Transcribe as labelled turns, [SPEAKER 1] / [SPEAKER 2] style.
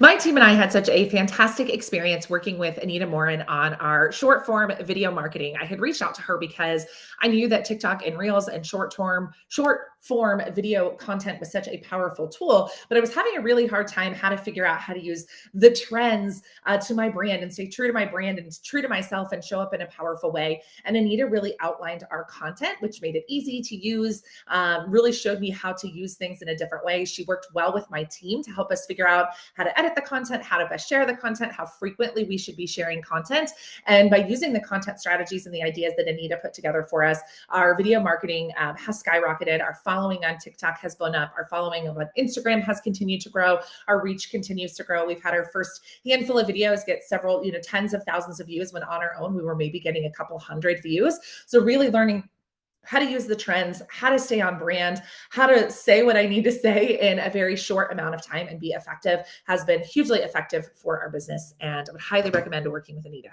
[SPEAKER 1] My team and I had such a fantastic experience working with Anita Morin on our short form video marketing. I had reached out to her because I knew that TikTok and Reels and short form video content was such a powerful tool, but I was having a really hard time how to figure out how to use the trends to my brand and stay true to my brand and true to myself and show up in a powerful way. And Anita really outlined our content, which made it easy to use, really showed me how to use things in a different way. She worked well with my team to help us figure out how to edit the content, how to best share the content, how frequently we should be sharing content. And by using the content strategies and the ideas that Anita put together for us, our video marketing has skyrocketed. Our following on TikTok has blown up. Our following on Instagram has continued to grow. Our reach continues to grow. We've had our first handful of videos get several, tens of thousands of views, when on our own, we were maybe getting a couple hundred views. So really learning how to use the trends, how to stay on brand, how to say what I need to say in a very short amount of time and be effective has been hugely effective for our business. And I would highly recommend working with Anita.